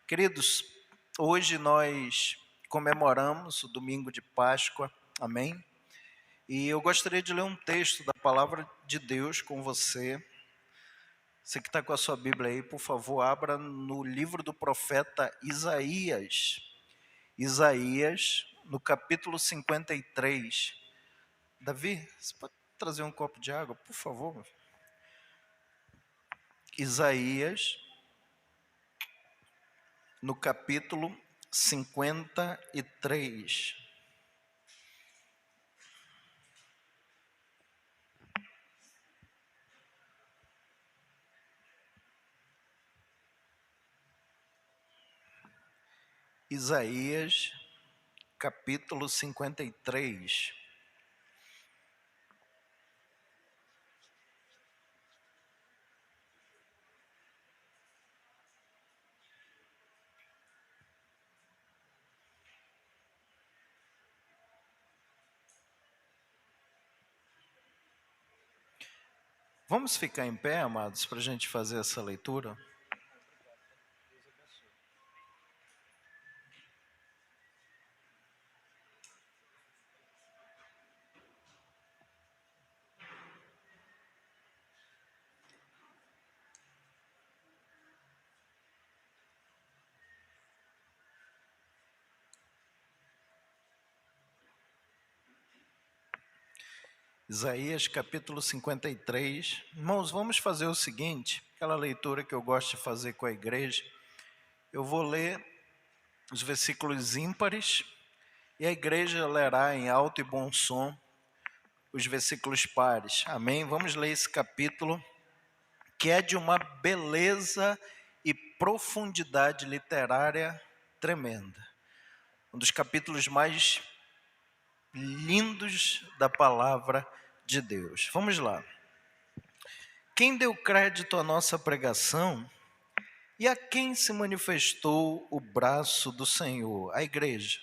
Queridos, hoje nós comemoramos o domingo de Páscoa, amém? E eu gostaria de ler um texto da palavra de Deus com você. Você que está com a sua Bíblia aí, por favor, abra no livro do profeta Isaías. Isaías, no capítulo 53. Davi, você pode trazer um copo de água, por favor? Isaías, no capítulo 53. Isaías, capítulo 53. Vamos ficar em pé, amados, para a gente fazer essa leitura? Isaías capítulo 53. Irmãos, vamos fazer o seguinte, aquela leitura que eu gosto de fazer com a igreja. Eu vou ler os versículos ímpares e a igreja lerá em alto e bom som os versículos pares. Amém? Vamos ler esse capítulo que é de uma beleza e profundidade literária tremenda. Um dos capítulos mais lindos da palavra de Deus. Vamos lá. Quem deu crédito à nossa pregação e a quem se manifestou o braço do Senhor? A igreja.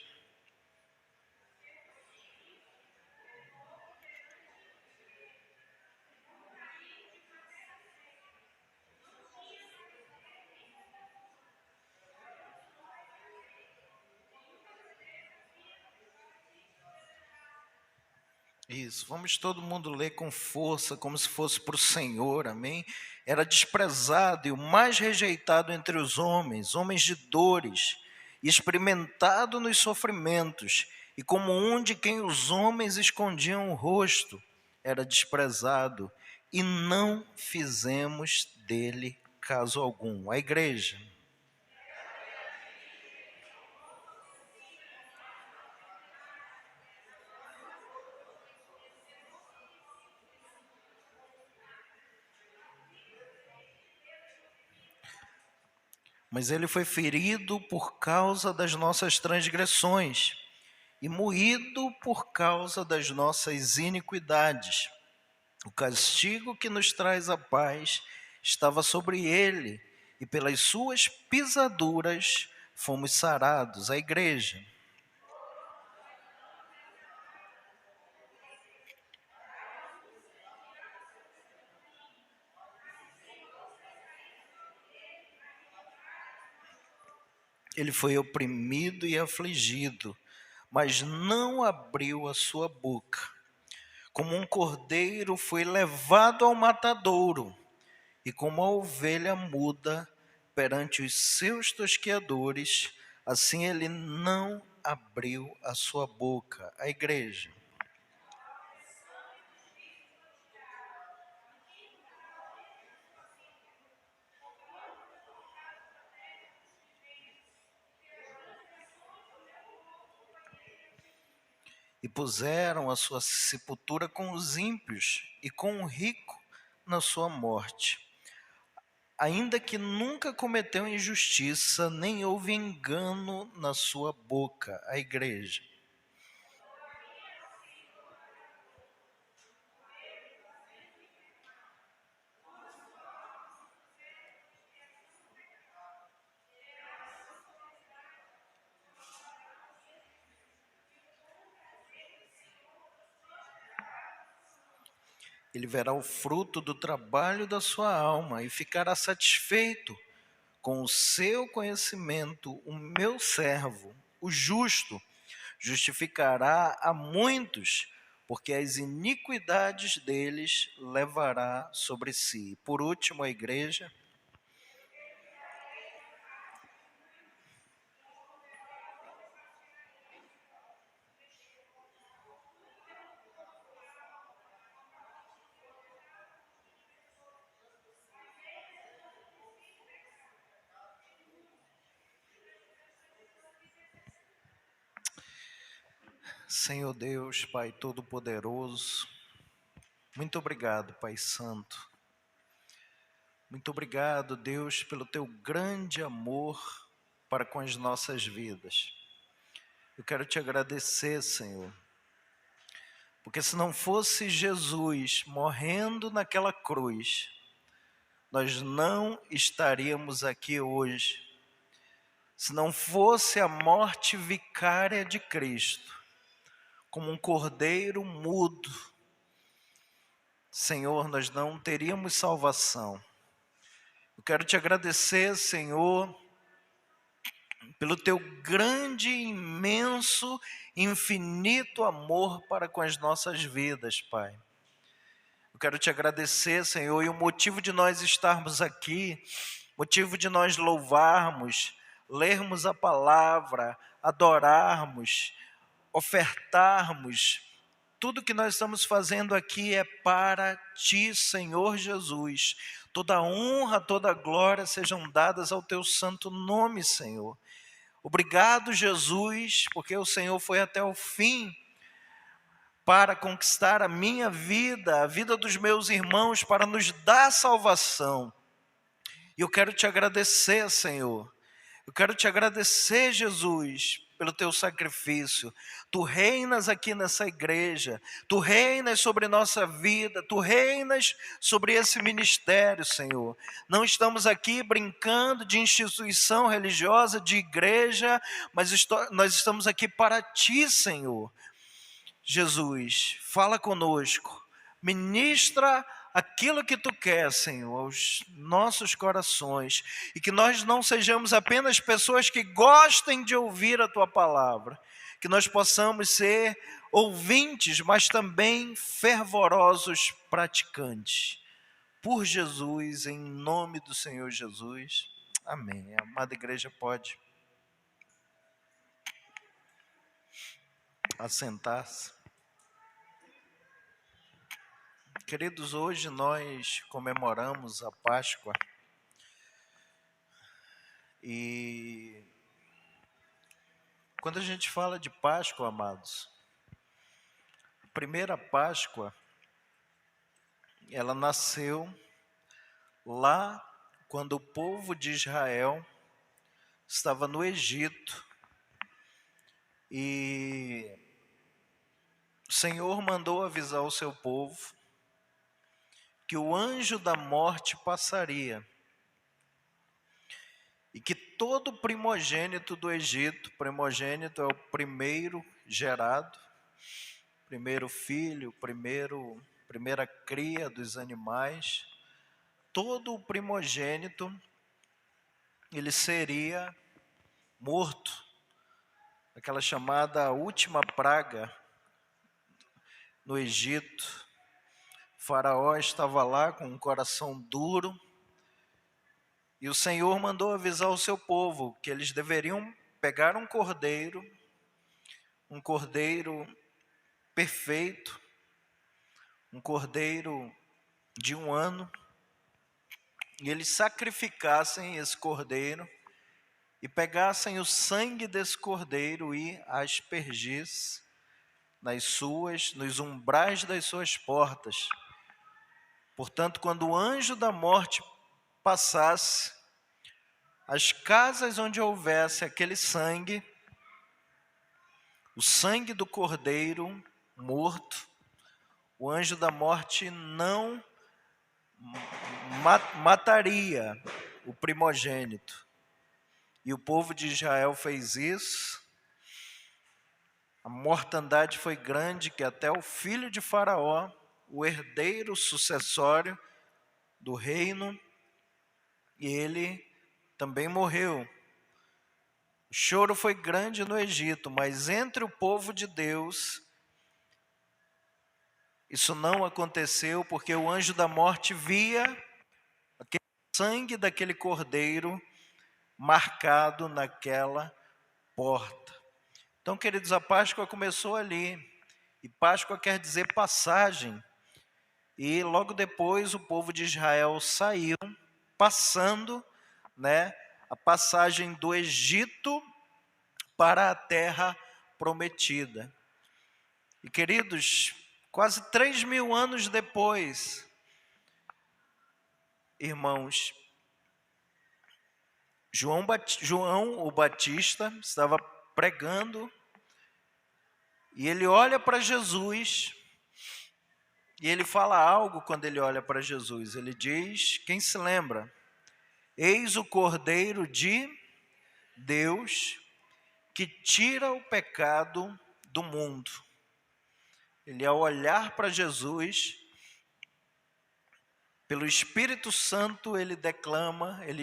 Isso, vamos todo mundo ler com força, como se fosse para o Senhor, amém? Era desprezado e o mais rejeitado entre os homens, homens de dores, experimentado nos sofrimentos, e como um de quem os homens escondiam o rosto, era desprezado, e não fizemos dele caso algum. A igreja. Mas ele foi ferido por causa das nossas transgressões e moído por causa das nossas iniquidades. O castigo que nos traz a paz estava sobre ele, e pelas suas pisaduras fomos sarados. A igreja. Ele foi oprimido e afligido, mas não abriu a sua boca. Como um cordeiro foi levado ao matadouro, e como a ovelha muda perante os seus tosqueadores, assim ele não abriu a sua boca. A igreja. E puseram a sua sepultura com os ímpios e com o rico na sua morte. Ainda que nunca cometeu injustiça, nem houve engano na sua boca. A igreja. Ele verá o fruto do trabalho da sua alma e ficará satisfeito com o seu conhecimento, o meu servo, o justo, justificará a muitos, porque as iniquidades deles levará sobre si. Por último, a igreja. Senhor Deus, Pai Todo-Poderoso, muito obrigado, Pai Santo. Muito obrigado, Deus, pelo teu grande amor para com as nossas vidas. Eu quero te agradecer, Senhor, porque se não fosse Jesus morrendo naquela cruz, nós não estaríamos aqui hoje. Se não fosse a morte vicária de Cristo, como um cordeiro mudo, Senhor, nós não teríamos salvação. Eu quero te agradecer, Senhor, pelo teu grande, imenso, infinito amor para com as nossas vidas, Pai. Eu quero te agradecer, Senhor, e o motivo de nós estarmos aqui, motivo de nós louvarmos, lermos a palavra, adorarmos, ofertarmos, tudo que nós estamos fazendo aqui é para ti, Senhor Jesus. Toda honra, toda glória sejam dadas ao teu santo nome, Senhor. Obrigado, Jesus, porque o Senhor foi até o fim para conquistar a minha vida, a vida dos meus irmãos, para nos dar salvação. E eu quero te agradecer, Senhor. Eu quero te agradecer, Jesus, pelo teu sacrifício. Tu reinas aqui nessa igreja, tu reinas sobre nossa vida, tu reinas sobre esse ministério, Senhor. Não estamos aqui brincando de instituição religiosa, de igreja, mas nós estamos aqui para ti, Senhor. Jesus, fala conosco, ministra aquilo que tu quer, Senhor, aos nossos corações, e que nós não sejamos apenas pessoas que gostem de ouvir a tua palavra, que nós possamos ser ouvintes, mas também fervorosos praticantes. Por Jesus, em nome do Senhor Jesus, amém. A amada igreja pode assentar-se. Queridos, hoje nós comemoramos a Páscoa e quando a gente fala de Páscoa, amados, a primeira Páscoa, ela nasceu lá quando o povo de Israel estava no Egito e o Senhor mandou avisar o seu povo que o anjo da morte passaria e que todo primogênito do Egito, primogênito é o primeiro gerado, primeiro filho, primeira cria dos animais, todo o primogênito, ele seria morto, aquela chamada última praga no Egito. O faraó estava lá com um coração duro, e o Senhor mandou avisar o seu povo que eles deveriam pegar um cordeiro perfeito, um cordeiro de 1 ano, e eles sacrificassem esse cordeiro e pegassem o sangue desse cordeiro e aspergissem nos umbrais das suas portas. Portanto, quando o anjo da morte passasse, as casas onde houvesse aquele sangue, o sangue do cordeiro morto, o anjo da morte não mataria o primogênito. E o povo de Israel fez isso. A mortandade foi grande que até o filho de Faraó, o herdeiro sucessório do reino, e ele também morreu. O choro foi grande no Egito, mas entre o povo de Deus, isso não aconteceu, porque o anjo da morte via aquele sangue daquele cordeiro marcado naquela porta. Então, queridos, a Páscoa começou ali, e Páscoa quer dizer passagem, e logo depois o povo de Israel saiu, passando, a passagem do Egito para a terra prometida. E, queridos, quase 3.000 anos depois, irmãos, João o Batista estava pregando, e ele olha para Jesus, e ele fala algo quando ele olha para Jesus. Ele diz, quem se lembra? Eis o Cordeiro de Deus que tira o pecado do mundo. Ele, ao olhar para Jesus, pelo Espírito Santo, ele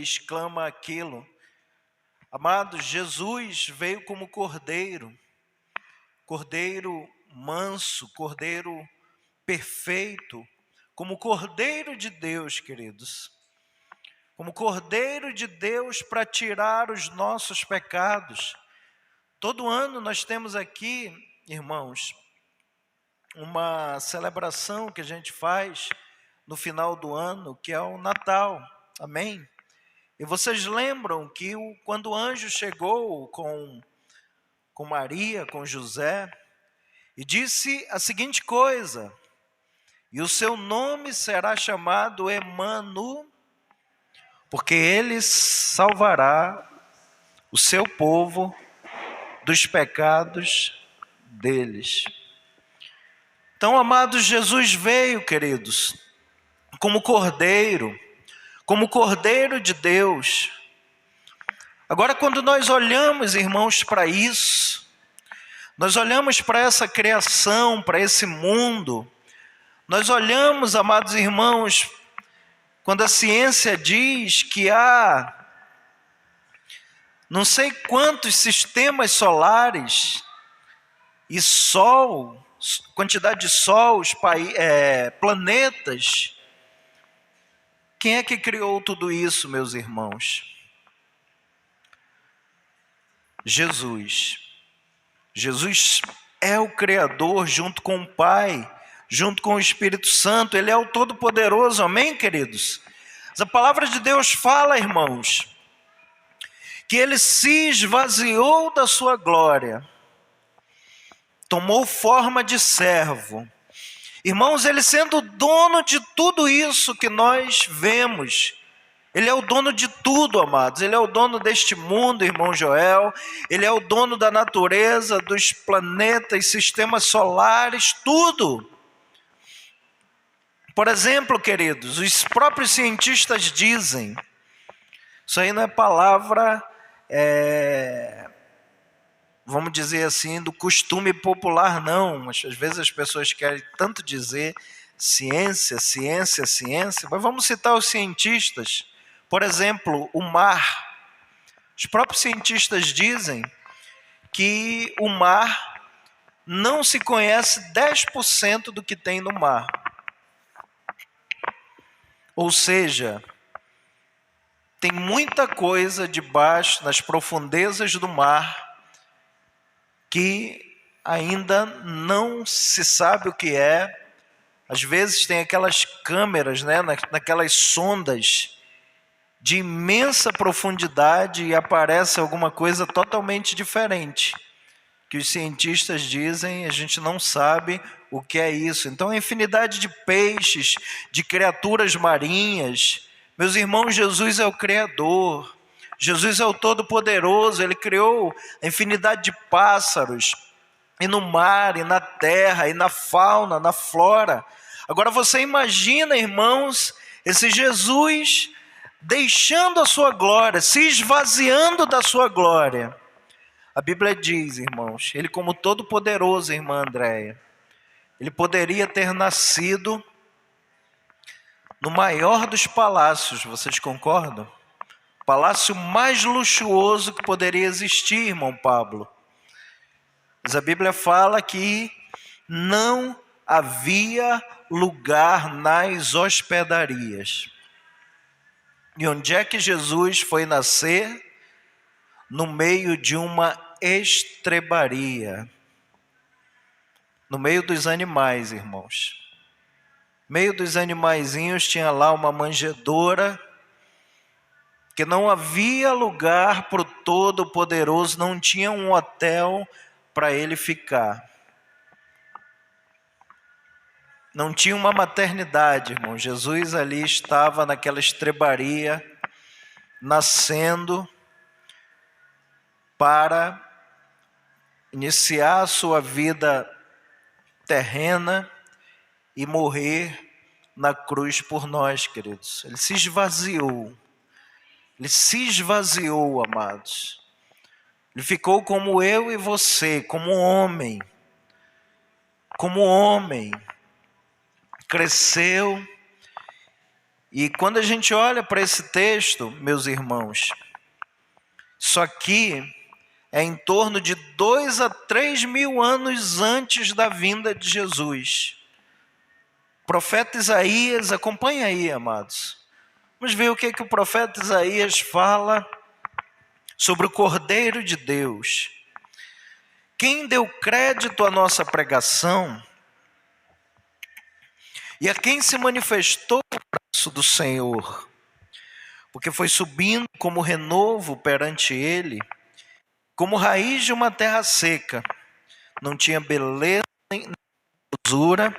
exclama aquilo. Amados, Jesus veio como cordeiro manso, cordeiro perfeito, como cordeiro de Deus, queridos. Como cordeiro de Deus para tirar os nossos pecados. Todo ano nós temos aqui, irmãos, uma celebração que a gente faz no final do ano, que é o Natal, amém? E vocês lembram que quando o anjo chegou com Maria, com José, e disse a seguinte coisa, e o seu nome será chamado Emanuel, porque ele salvará o seu povo dos pecados deles. Então, amados, Jesus veio, queridos, como cordeiro de Deus. Agora, quando nós olhamos, irmãos, para isso, nós olhamos para essa criação, para esse mundo, nós olhamos, amados irmãos, quando a ciência diz que há não sei quantos sistemas solares e Sol, quantidade de sols, planetas. Quem é que criou tudo isso, meus irmãos? Jesus. Jesus é o Criador junto com o Pai, junto com o Espírito Santo. Ele é o Todo-Poderoso, amém, queridos? A palavra de Deus fala, irmãos, que ele se esvaziou da sua glória, tomou forma de servo. Irmãos, ele sendo dono de tudo isso que nós vemos, ele é o dono de tudo, amados. Ele é o dono deste mundo, irmão Joel. Ele é o dono da natureza, dos planetas, sistemas solares, tudo. Por exemplo, queridos, os próprios cientistas dizem, isso aí não é palavra, vamos dizer assim, do costume popular, não. Mas às vezes as pessoas querem tanto dizer ciência, mas vamos citar os cientistas. Por exemplo, o mar. Os próprios cientistas dizem que o mar não se conhece 10% do que tem no mar. Ou seja, tem muita coisa debaixo, nas profundezas do mar, que ainda não se sabe o que é. Às vezes tem aquelas câmeras, naquelas sondas de imensa profundidade e aparece alguma coisa totalmente diferente, que os cientistas dizem, a gente não sabe o que é isso. Então, a infinidade de peixes, de criaturas marinhas. Meus irmãos, Jesus é o Criador, Jesus é o Todo-Poderoso. Ele criou a infinidade de pássaros, e no mar, e na terra, e na fauna, na flora. Agora você imagina, irmãos, esse Jesus deixando a sua glória, se esvaziando da sua glória. A Bíblia diz, irmãos, ele como Todo-Poderoso, irmã Andréia, ele poderia ter nascido no maior dos palácios, vocês concordam? palácio mais luxuoso que poderia existir, irmão Pablo. Mas a Bíblia fala que não havia lugar nas hospedarias. E onde é que Jesus foi nascer? No meio de uma estrebaria. No meio dos animais, irmãos. No meio dos animaizinhos tinha lá uma manjedoura, que não havia lugar para o Todo-Poderoso, não tinha um hotel para ele ficar. Não tinha uma maternidade, irmão. Jesus ali estava naquela estrebaria, nascendo para iniciar a sua vida terrena e morrer na cruz por nós, queridos. Ele se esvaziou. Ele se esvaziou, amados. Ele ficou como eu e você, como homem. Como homem. Cresceu. E quando a gente olha para esse texto, meus irmãos, isso aqui é em torno de 2 a 3 mil anos antes da vinda de Jesus. O profeta Isaías, acompanha aí, amados. Vamos ver o que o profeta Isaías fala sobre o Cordeiro de Deus. Quem deu crédito à nossa pregação e a quem se manifestou o braço do Senhor, porque foi subindo como renovo perante ele, como raiz de uma terra seca, não tinha beleza nem doçura,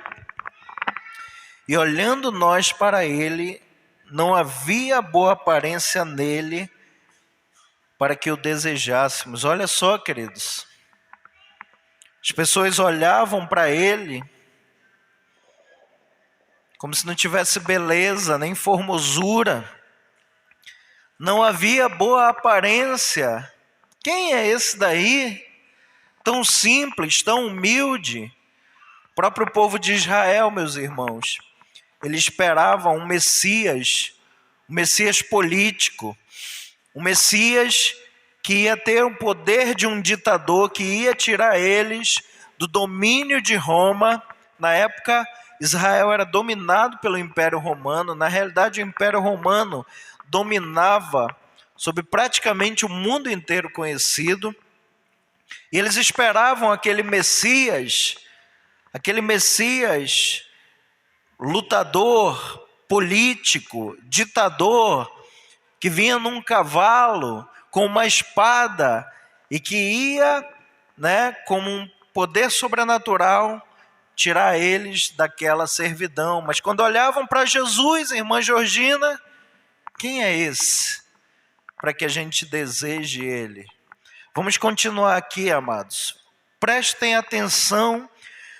e olhando nós para ele, não havia boa aparência nele para que o desejássemos. Olha só, queridos, as pessoas olhavam para ele como se não tivesse beleza, nem formosura, não havia boa aparência. Quem é esse daí? Tão simples, tão humilde. O próprio povo de Israel, meus irmãos, ele esperava um Messias político, um Messias que ia ter o poder de um ditador, que ia tirar eles do domínio de Roma. Na época, Israel era dominado pelo Império Romano. Na realidade, o Império Romano dominava sobre praticamente o mundo inteiro conhecido. E eles esperavam aquele Messias lutador, político, ditador, que vinha num cavalo com uma espada e que ia, como um poder sobrenatural, tirar eles daquela servidão. Mas quando olhavam para Jesus, irmã Georgina, quem é esse? Para que a gente deseje ele. Vamos continuar aqui, amados. Prestem atenção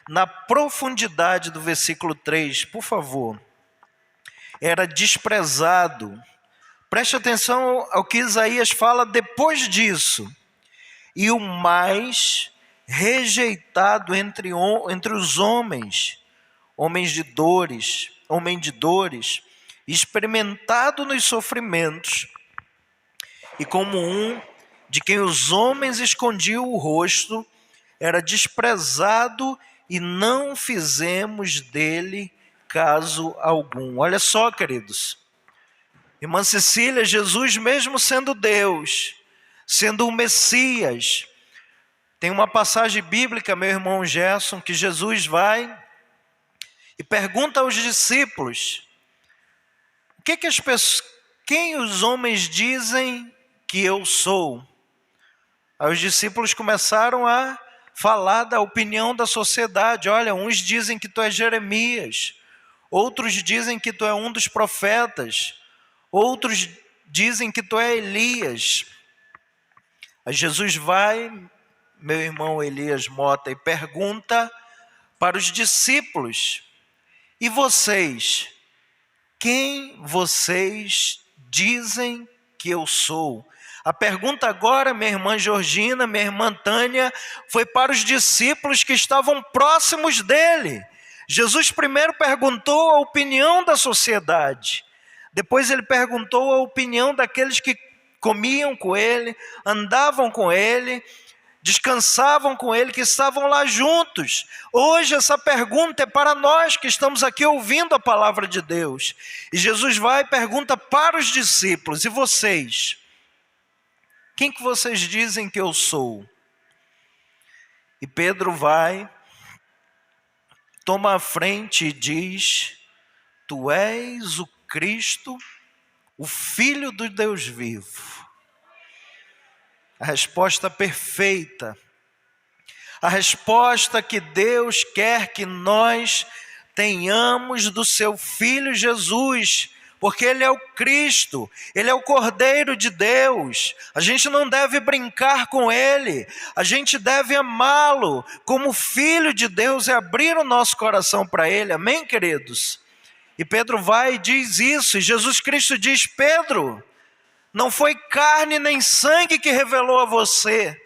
na profundidade do versículo 3, por favor. Era desprezado. Preste atenção ao que Isaías fala depois disso. E o mais rejeitado entre os homens, homem de dores, experimentado nos sofrimentos, e como um de quem os homens escondiam o rosto, era desprezado e não fizemos dele caso algum. Olha só, queridos. Irmã Cecília, Jesus mesmo sendo Deus, sendo o Messias, tem uma passagem bíblica, meu irmão Gerson, que Jesus vai e pergunta aos discípulos: quem os homens dizem que eu sou? Aí os discípulos começaram a falar da opinião da sociedade. Olha, uns dizem que tu és Jeremias, outros dizem que tu é um dos profetas, outros dizem que tu é Elias. Aí Jesus vai, meu irmão Elias Mota, e pergunta para os discípulos: e vocês? Quem vocês dizem que eu sou? A pergunta agora, minha irmã Georgina, minha irmã Tânia, foi para os discípulos que estavam próximos dele. Jesus primeiro perguntou a opinião da sociedade. Depois ele perguntou a opinião daqueles que comiam com ele, andavam com ele, descansavam com ele, que estavam lá juntos. Hoje essa pergunta é para nós que estamos aqui ouvindo a palavra de Deus. E Jesus vai e pergunta para os discípulos: e vocês? Quem que vocês dizem que eu sou? E Pedro vai, toma a frente e diz: tu és o Cristo, o Filho do Deus vivo. A resposta perfeita, a resposta que Deus quer que nós tenhamos do seu Filho Jesus, porque Ele é o Cristo, Ele é o Cordeiro de Deus. A gente não deve brincar com Ele, a gente deve amá-lo como Filho de Deus e abrir o nosso coração para Ele, amém, queridos? E Pedro vai e diz isso, e Jesus Cristo diz: Pedro, não foi carne nem sangue que revelou a você,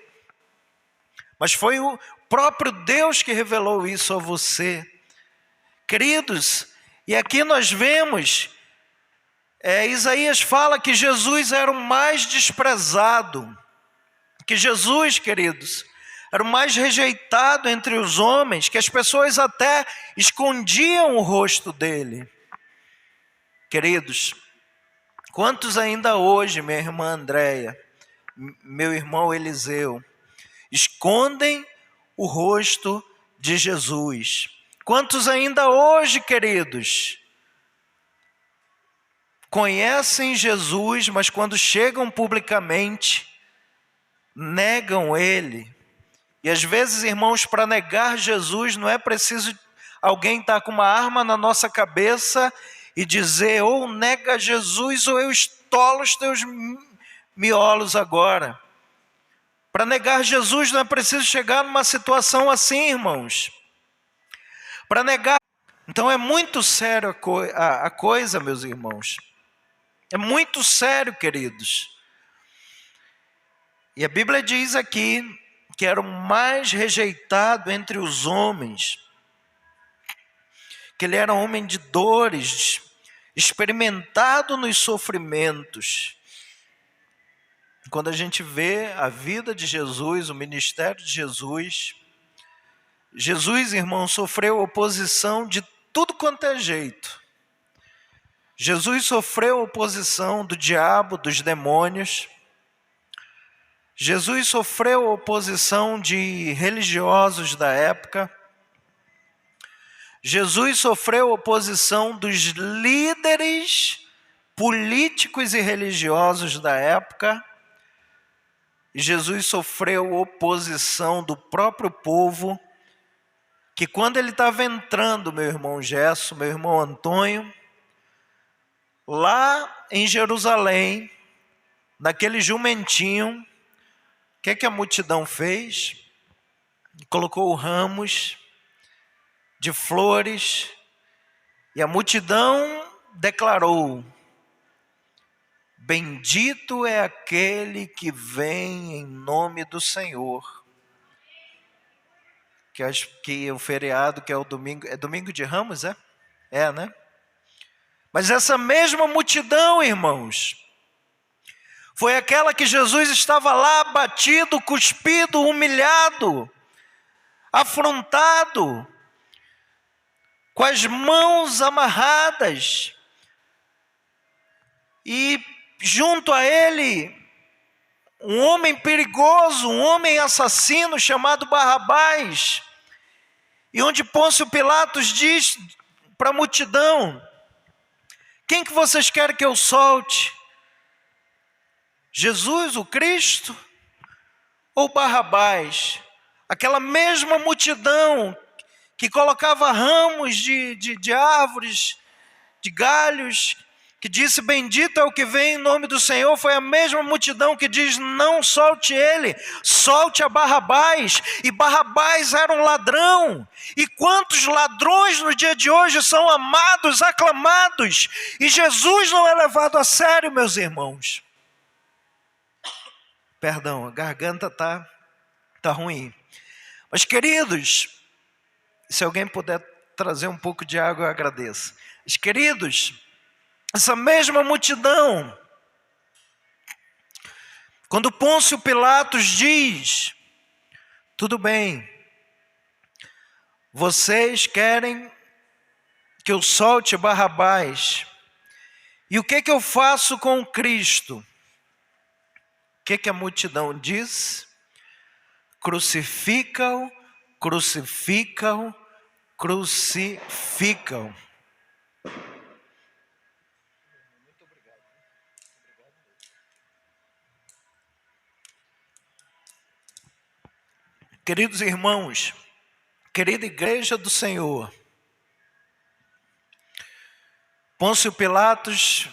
mas foi o próprio Deus que revelou isso a você. Queridos, e aqui nós vemos, Isaías fala que Jesus era o mais desprezado, que Jesus, queridos, era o mais rejeitado entre os homens, que as pessoas até escondiam o rosto dele. Queridos, quantos ainda hoje, minha irmã Andréia, meu irmão Eliseu, escondem o rosto de Jesus? Quantos ainda hoje, queridos, conhecem Jesus, mas quando chegam publicamente, negam Ele? E às vezes, irmãos, para negar Jesus, não é preciso alguém estar com uma arma na nossa cabeça e dizer: ou nega Jesus, ou eu estolo os teus miolos agora. Para negar Jesus não é preciso chegar numa situação assim, irmãos. Para negar, então é muito sério a coisa, meus irmãos. É muito sério, queridos. E a Bíblia diz aqui que era o mais rejeitado entre os homens, que ele era um homem de dores, experimentado nos sofrimentos. Quando a gente vê a vida de Jesus, o ministério de Jesus, irmão, sofreu oposição de tudo quanto é jeito. Jesus sofreu oposição do diabo, dos demônios. Jesus sofreu oposição de religiosos da época. Jesus sofreu oposição dos líderes políticos e religiosos da época. E Jesus sofreu oposição do próprio povo, que quando ele estava entrando, meu irmão Gesso, meu irmão Antônio, lá em Jerusalém, naquele jumentinho, o que a multidão fez? Colocou ramos de flores, e a multidão declarou: bendito é aquele que vem em nome do Senhor. Que acho que o feriado, que é o domingo, é domingo de Ramos, é? É, né? Mas essa mesma multidão, irmãos, foi aquela que Jesus estava lá abatido, cuspido, humilhado, afrontado, com as mãos amarradas, e junto a ele, um homem perigoso, um homem assassino chamado Barrabás, e onde Pôncio Pilatos diz para a multidão: quem que vocês querem que eu solte? Jesus, o Cristo, ou Barrabás? Aquela mesma multidão que colocava ramos de árvores, de galhos, que disse bendito é o que vem em nome do Senhor, foi a mesma multidão que diz: não solte ele, solte a Barrabás. E Barrabás era um ladrão. E quantos ladrões no dia de hoje são amados, aclamados, e Jesus não é levado a sério, meus irmãos. Perdão, a garganta tá ruim. Mas, queridos, se alguém puder trazer um pouco de água, eu agradeço. Mas, queridos, essa mesma multidão Quando Pôncio Pilatos diz: tudo bem, vocês querem que eu solte Barrabás, e o que eu faço com Cristo? O que a multidão diz? Crucificam, crucificam, crucificam. Muito obrigado. Queridos irmãos, querida igreja do Senhor, Pôncio Pilatos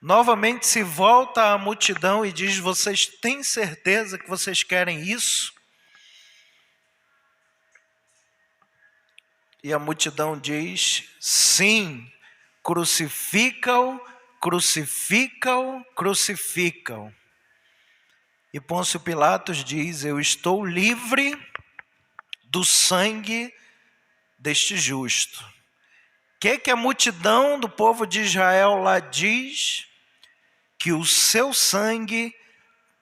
novamente se volta à multidão e diz: vocês têm certeza que vocês querem isso? E a multidão diz: sim, crucificam, crucificam, crucificam. E Pôncio Pilatos diz: eu estou livre do sangue deste justo. O que a multidão do povo de Israel lá diz? Que o seu sangue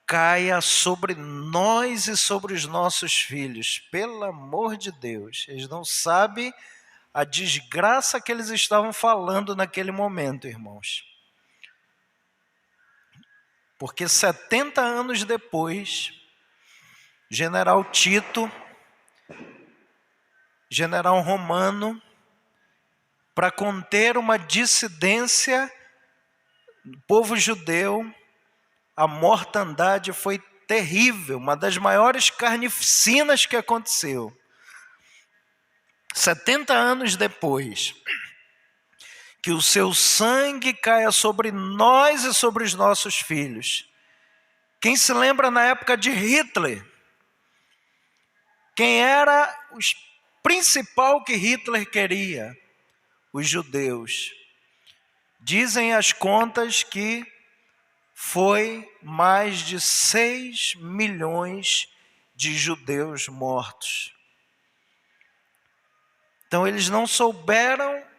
caia sobre nós e sobre os nossos filhos. Pelo amor de Deus, eles não sabem a desgraça que eles estavam falando naquele momento, irmãos. Porque 70 anos depois, General Tito, general romano, para conter uma dissidência do povo judeu, a mortandade foi terrível, uma das maiores carnificinas que aconteceu. 70 anos depois, que o seu sangue caia sobre nós e sobre os nossos filhos. Quem se lembra na época de Hitler? Quem era o principal que Hitler queria? Os judeus. Dizem as contas que foi mais de 6 milhões de judeus mortos. Então eles não souberam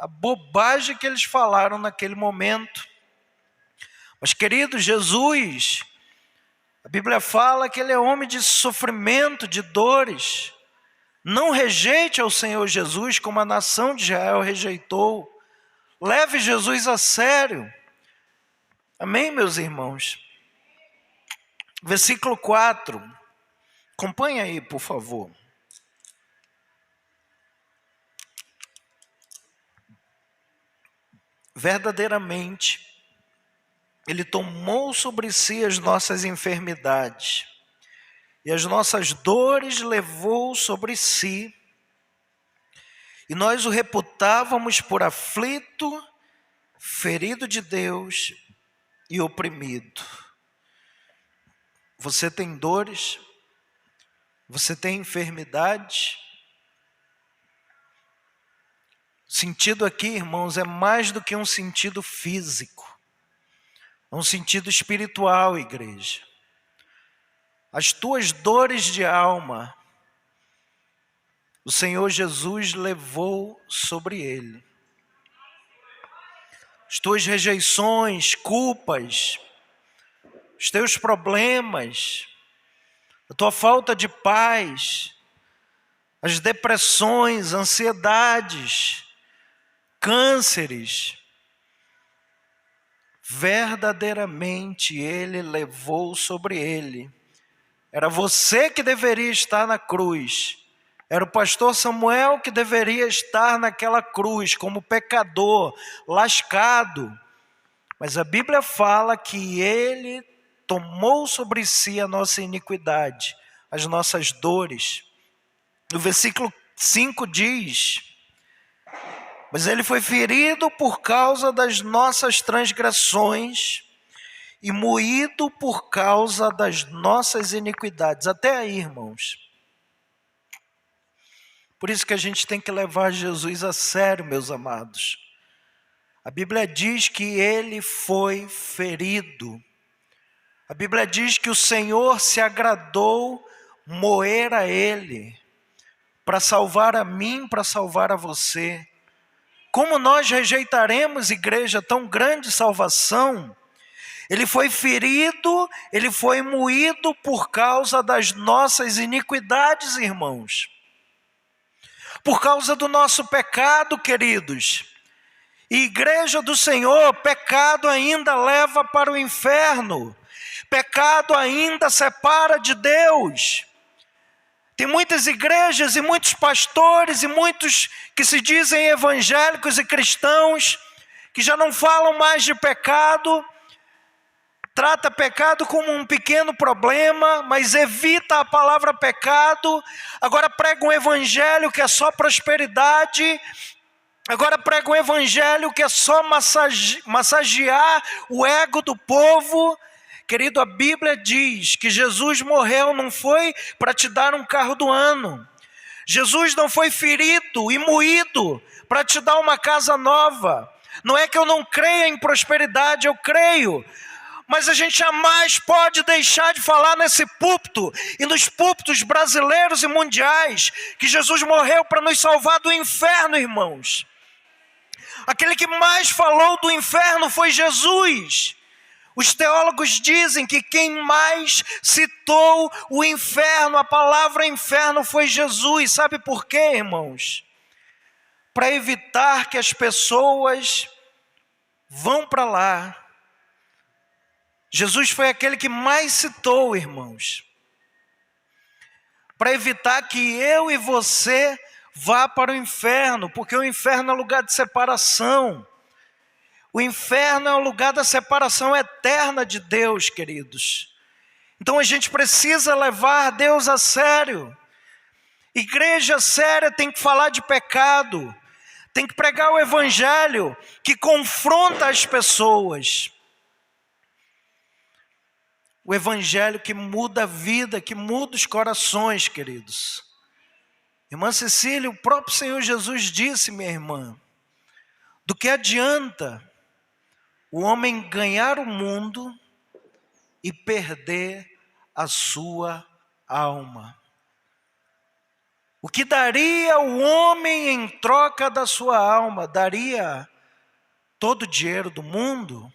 a bobagem que eles falaram naquele momento. Mas, querido, Jesus, a Bíblia fala que ele é homem de sofrimento, de dores. Não rejeite ao Senhor Jesus como a nação de Israel rejeitou. Leve Jesus a sério. Amém, meus irmãos? Versículo 4. Acompanhe aí, por favor. Verdadeiramente, ele tomou sobre si as nossas enfermidades e as nossas dores levou sobre si, e nós o reputávamos por aflito, ferido de Deus e oprimido. Você tem dores? Você tem enfermidades? Sentido aqui, irmãos, é mais do que um sentido físico. É um sentido espiritual, igreja. As tuas dores de alma, o Senhor Jesus levou sobre ele. As tuas rejeições, culpas, os teus problemas, a tua falta de paz, as depressões, ansiedades, cânceres, verdadeiramente ele levou sobre ele. Era você que deveria estar na cruz. Era o pastor Samuel que deveria estar naquela cruz como pecador, lascado. Mas a Bíblia fala que ele tomou sobre si a nossa iniquidade, as nossas dores. No versículo 5 diz: mas ele foi ferido por causa das nossas transgressões e moído por causa das nossas iniquidades. Até aí, irmãos. Por isso que a gente tem que levar Jesus a sério, meus amados. A Bíblia diz que ele foi ferido. A Bíblia diz que o Senhor se agradou moer a ele, para salvar a mim, para salvar a você. Como nós rejeitaremos, igreja, tão grande salvação? Ele foi ferido, ele foi moído por causa das nossas iniquidades, irmãos. Por causa do nosso pecado, queridos. E igreja do Senhor, pecado ainda leva para o inferno. Pecado ainda separa de Deus. Tem muitas igrejas e muitos pastores e muitos que se dizem evangélicos e cristãos que já não falam mais de pecado, trata pecado como um pequeno problema, mas evita a palavra pecado. Agora prega um evangelho que é só prosperidade. Agora prega um evangelho que é só massagear o ego do povo. Querido, a Bíblia diz que Jesus morreu não foi para te dar um carro do ano. Jesus não foi ferido e moído para te dar uma casa nova. Não é que eu não creia em prosperidade, eu creio. Mas a gente jamais pode deixar de falar nesse púlpito e nos púlpitos brasileiros e mundiais que Jesus morreu para nos salvar do inferno, irmãos. Aquele que mais falou do inferno foi Jesus. Os teólogos dizem que quem mais citou o inferno, a palavra inferno, foi Jesus. Sabe por quê, irmãos? Para evitar que as pessoas vão para lá. Jesus foi aquele que mais citou, irmãos. Para evitar que eu e você vá para o inferno, porque o inferno é lugar de separação. O inferno é o lugar da separação eterna de Deus, queridos. Então a gente precisa levar Deus a sério. Igreja séria tem que falar de pecado, tem que pregar o evangelho que confronta as pessoas. O evangelho que muda a vida, que muda os corações, queridos. Irmã Cecília, o próprio Senhor Jesus disse, minha irmã, do que adianta o homem ganhar o mundo e perder a sua alma? O que daria o homem em troca da sua alma? Daria todo o dinheiro do mundo?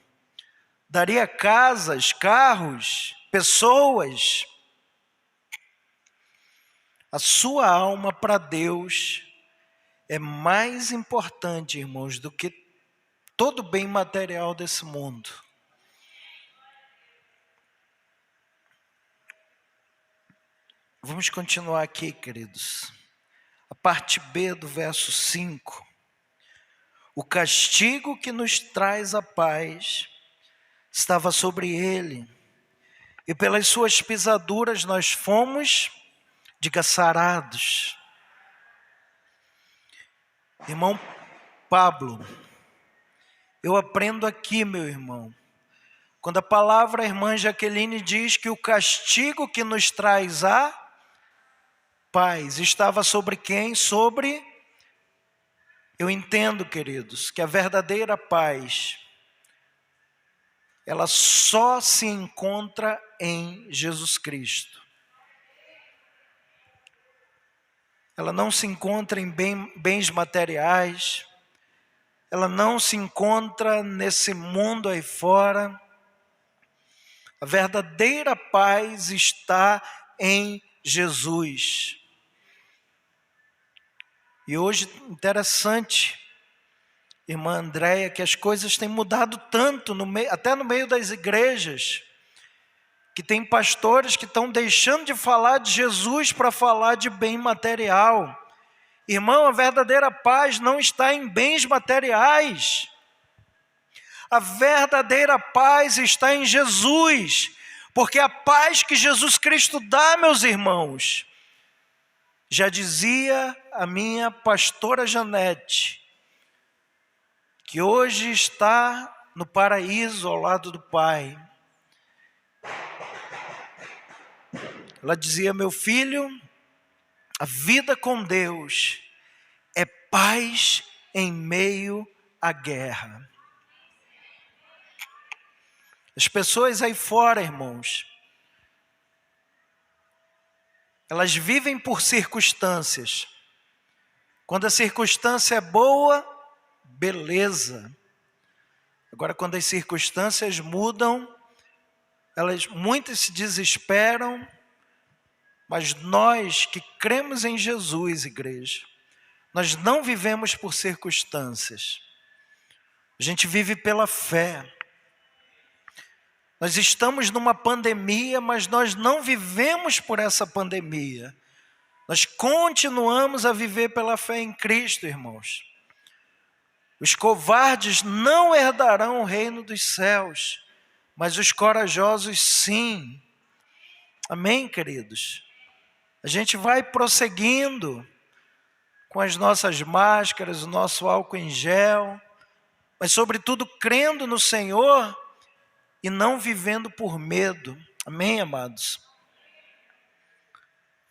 Daria casas, carros, pessoas? A sua alma para Deus é mais importante, irmãos, do que todo bem material desse mundo. Vamos continuar aqui, queridos. A parte B do verso 5. O castigo que nos traz a paz estava sobre ele, e pelas suas pisaduras nós fomos, diga, sarados. Irmão Pablo, eu aprendo aqui, meu irmão, quando a palavra irmã Jaqueline diz que o castigo que nos traz a paz estava sobre quem? Sobre... Eu entendo, queridos, que a verdadeira paz, ela só se encontra em Jesus Cristo. Ela não se encontra em bens materiais, ela não se encontra nesse mundo aí fora. A verdadeira paz está em Jesus. E hoje, interessante, irmã Andréia, que as coisas têm mudado tanto, até no meio das igrejas, que tem pastores que estão deixando de falar de Jesus para falar de bem material. Irmão, a verdadeira paz não está em bens materiais. A verdadeira paz está em Jesus, porque a paz que Jesus Cristo dá, meus irmãos, já dizia a minha pastora Janete, que hoje está no paraíso ao lado do Pai. Ela dizia, meu filho, a vida com Deus é paz em meio à guerra. As pessoas aí fora, irmãos, elas vivem por circunstâncias. Quando a circunstância é boa, beleza. Agora, quando as circunstâncias mudam, muitas se desesperam, mas nós que cremos em Jesus, igreja, nós não vivemos por circunstâncias. A gente vive pela fé. Nós estamos numa pandemia, mas nós não vivemos por essa pandemia. Nós continuamos a viver pela fé em Cristo, irmãos. Os covardes não herdarão o reino dos céus, mas os corajosos sim. Amém, queridos? A gente vai prosseguindo com as nossas máscaras, o nosso álcool em gel, mas sobretudo crendo no Senhor e não vivendo por medo. Amém, amados?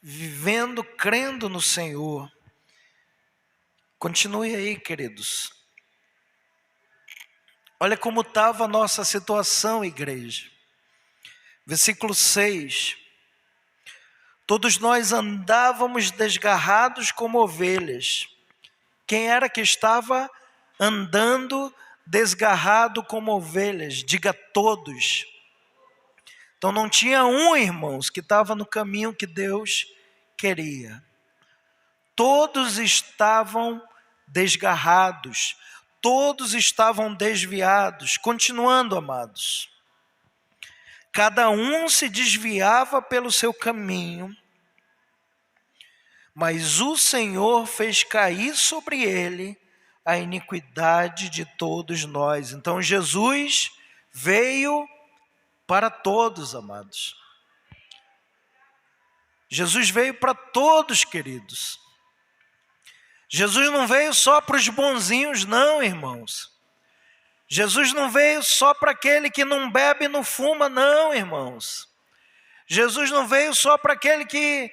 Vivendo, crendo no Senhor. Continue aí, queridos. Olha como estava a nossa situação, igreja. Versículo 6. Todos nós andávamos desgarrados como ovelhas. Quem era que estava andando desgarrado como ovelhas? Diga todos. Então não tinha um, irmãos, que estava no caminho que Deus queria. Todos estavam desgarrados. Todos estavam desviados. Continuando, amados. Cada um se desviava pelo seu caminho, mas o Senhor fez cair sobre ele a iniquidade de todos nós. Então Jesus veio para todos, amados. Jesus veio para todos, queridos. Jesus não veio só para os bonzinhos, não, irmãos. Jesus não veio só para aquele que não bebe e não fuma, não, irmãos. Jesus não veio só para aquele que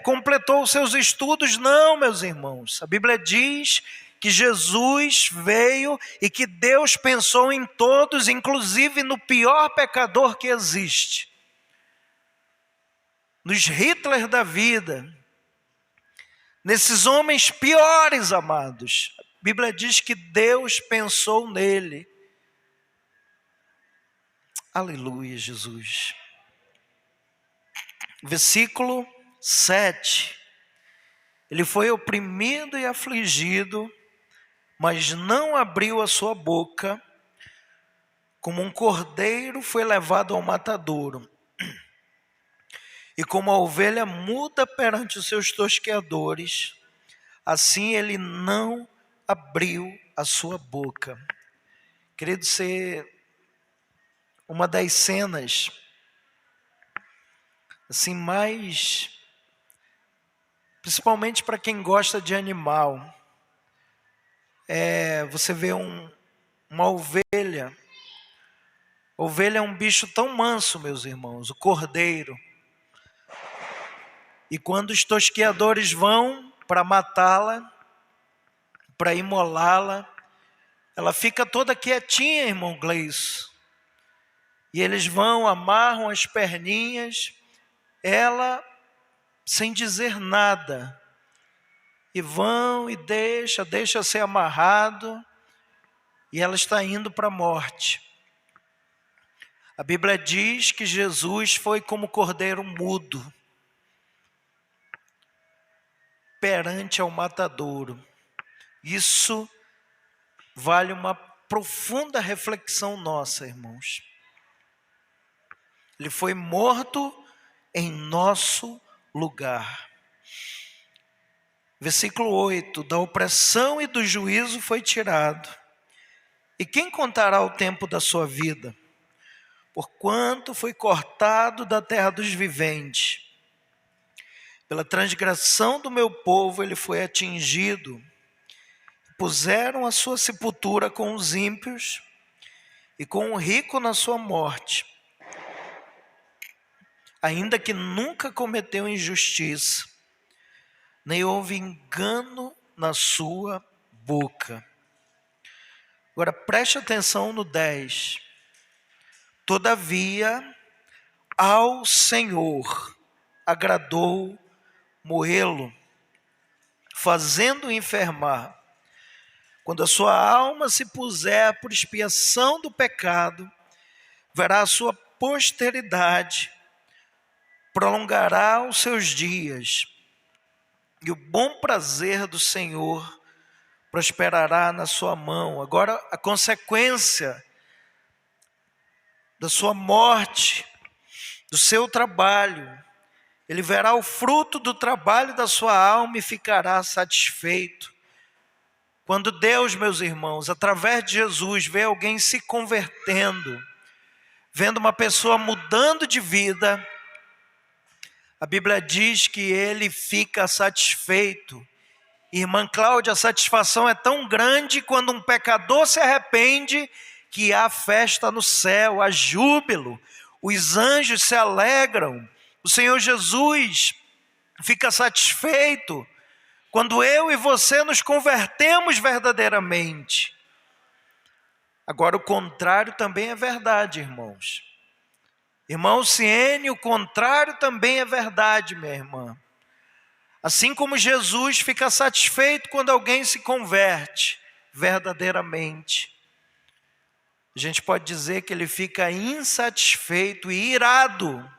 completou os seus estudos, não, meus irmãos. A Bíblia diz que Jesus veio e que Deus pensou em todos, inclusive no pior pecador que existe. Nos Hitler da vida, nesses homens piores, amados. A Bíblia diz que Deus pensou nele. Aleluia, Jesus. Versículo 7. Ele foi oprimido e afligido, mas não abriu a sua boca. Como um cordeiro foi levado ao matadouro. E como a ovelha muda perante os seus tosqueadores, assim ele não abriu a sua boca. Querido, ser uma das cenas assim mais, principalmente para quem gosta de animal, você vê uma ovelha. A ovelha é um bicho tão manso, meus irmãos, o cordeiro. E quando os tosqueadores vão para matá-la, para imolá-la, ela fica toda quietinha, irmão Gleison. E eles vão, amarram as perninhas, ela sem dizer nada. E vão e deixa ser amarrado, e ela está indo para a morte. A Bíblia diz que Jesus foi como cordeiro mudo perante ao matadouro. Isso vale uma profunda reflexão nossa, irmãos. Ele foi morto em nosso lugar. Versículo 8. Da opressão e do juízo foi tirado. E quem contará o tempo da sua vida? Porquanto foi cortado da terra dos viventes. Pela transgressão do meu povo ele foi atingido. Puseram a sua sepultura com os ímpios e com o rico na sua morte. Ainda que nunca cometeu injustiça, nem houve engano na sua boca. Agora preste atenção no 10. Todavia, ao Senhor agradou moê-lo, fazendo-o enfermar. Quando a sua alma se puser por expiação do pecado, verá a sua posteridade prolongará os seus dias, e o bom prazer do Senhor prosperará na sua mão. Agora, a consequência da sua morte, do seu trabalho, ele verá o fruto do trabalho da sua alma e ficará satisfeito. Quando Deus, meus irmãos, através de Jesus, vê alguém se convertendo, vendo uma pessoa mudando de vida, a Bíblia diz que ele fica satisfeito. Irmã Cláudia, a satisfação é tão grande quando um pecador se arrepende, que há festa no céu, há júbilo, os anjos se alegram, o Senhor Jesus fica satisfeito quando eu e você nos convertemos verdadeiramente. Agora, o contrário também é verdade, irmãos. Irmão Ciene, o contrário também é verdade, minha irmã. Assim como Jesus fica satisfeito quando alguém se converte verdadeiramente, a gente pode dizer que ele fica insatisfeito e irado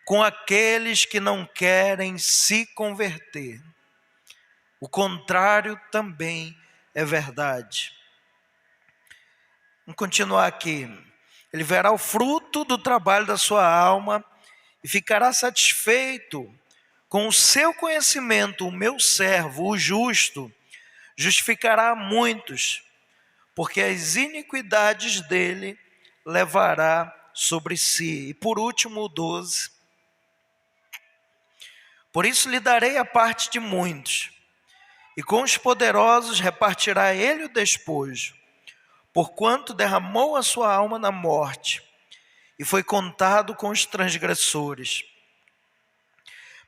com aqueles que não querem se converter. O contrário também é verdade. Vamos continuar aqui. Ele verá o fruto do trabalho da sua alma e ficará satisfeito com o seu conhecimento. O meu servo, o justo, justificará muitos, porque as iniquidades dele levará sobre si. E por último, o 12. Por isso lhe darei a parte de muitos, e com os poderosos repartirá ele o despojo, porquanto derramou a sua alma na morte, e foi contado com os transgressores.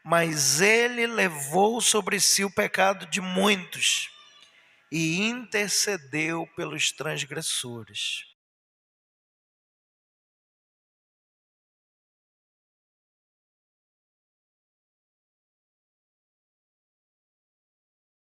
Mas ele levou sobre si o pecado de muitos, e intercedeu pelos transgressores.